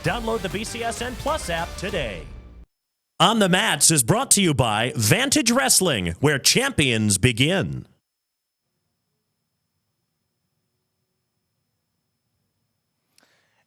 Download the BCSN Plus app today. On the Mats is brought to you by Vantage Wrestling, where champions begin.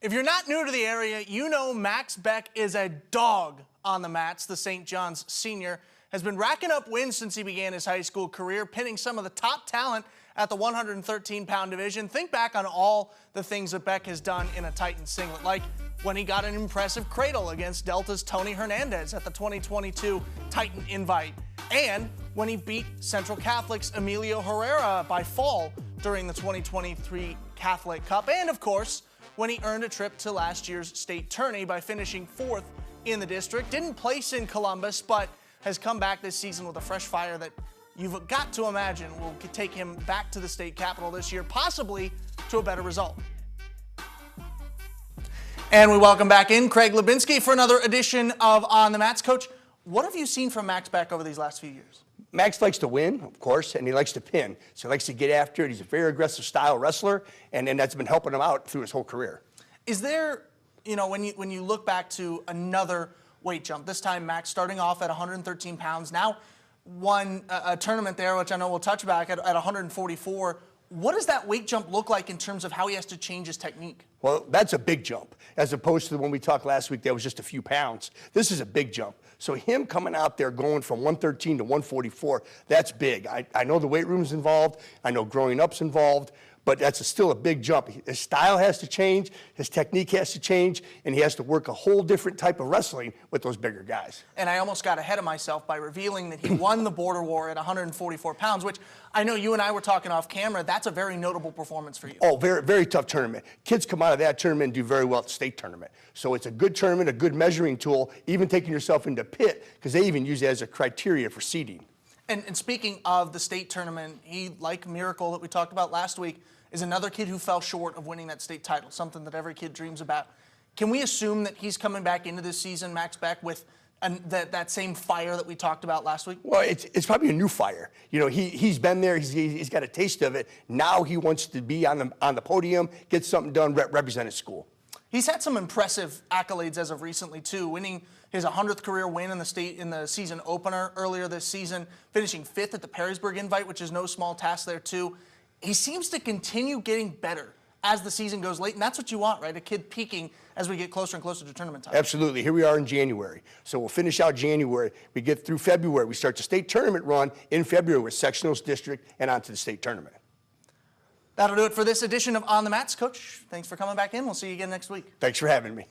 If you're not new to the area, you know Max Beck is a dog on the mats. The St. John's senior has been racking up wins since he began his high school career, pinning some of the top talent at the 113-pound division. Think back on all the things that Beck has done in a Titan singlet, like when he got an impressive cradle against Delta's Tony Hernandez at the 2022 Titan Invite, and when he beat Central Catholic's Emilio Herrera by fall during the 2023 Catholic Cup, and of course, when he earned a trip to last year's state tourney by finishing 4th in the district. Didn't place in Columbus, but has come back this season with a fresh fire that you've got to imagine will take him back to the state capitol this year, possibly to a better result. And we welcome back in Craig Lubinsky for another edition of On the Mats. Coach, what have you seen from Max Beck over these last few years? Max likes to win, of course, and he likes to pin. So he likes to get after it. He's a very aggressive style wrestler, and that's been helping him out through his whole career. Is there, when you look back to another weight jump, this time Max starting off at 113 pounds, now won a tournament there, which I know we'll touch back at 144. What does that weight jump look like in terms of how he has to change his technique? Well, that's a big jump, as opposed to when we talked last week, that was just a few pounds. This is a big jump. So him coming out there going from 113 to 144, that's big. I know the weight room's involved. I know growing up's involved. But that's still a big jump. His style has to change, his technique has to change, and he has to work a whole different type of wrestling with those bigger guys. And I almost got ahead of myself by revealing that he won the border war at 144 pounds, which I know you and I were talking off camera. That's a very notable performance for you. Oh, very, very tough tournament. Kids come out of that tournament and do very well at the state tournament. So it's a good tournament, a good measuring tool, even taking yourself into pit, because they even use it as a criteria for seeding. And speaking of the state tournament, he, like Miracle that we talked about last week, is another kid who fell short of winning that state title, something that every kid dreams about. Can we assume that he's coming back into this season, Max Beck, with that same fire that we talked about last week? Well, it's probably a new fire. He's been there. He's got a taste of it. Now he wants to be on the podium, get something done, represent his school. He's had some impressive accolades as of recently too, winning his 100th career win in the season opener earlier this season, finishing 5th at the Perrysburg Invite, which is no small task there too. He seems to continue getting better as the season goes late, and that's what you want, right? A kid peaking as we get closer and closer to tournament time. Absolutely. Here we are in January. So we'll finish out January. We get through February. We start the state tournament run in February with sectionals, district, and on to the state tournament. That'll do it for this edition of On the Mats. Coach, thanks for coming back in. We'll see you again next week. Thanks for having me.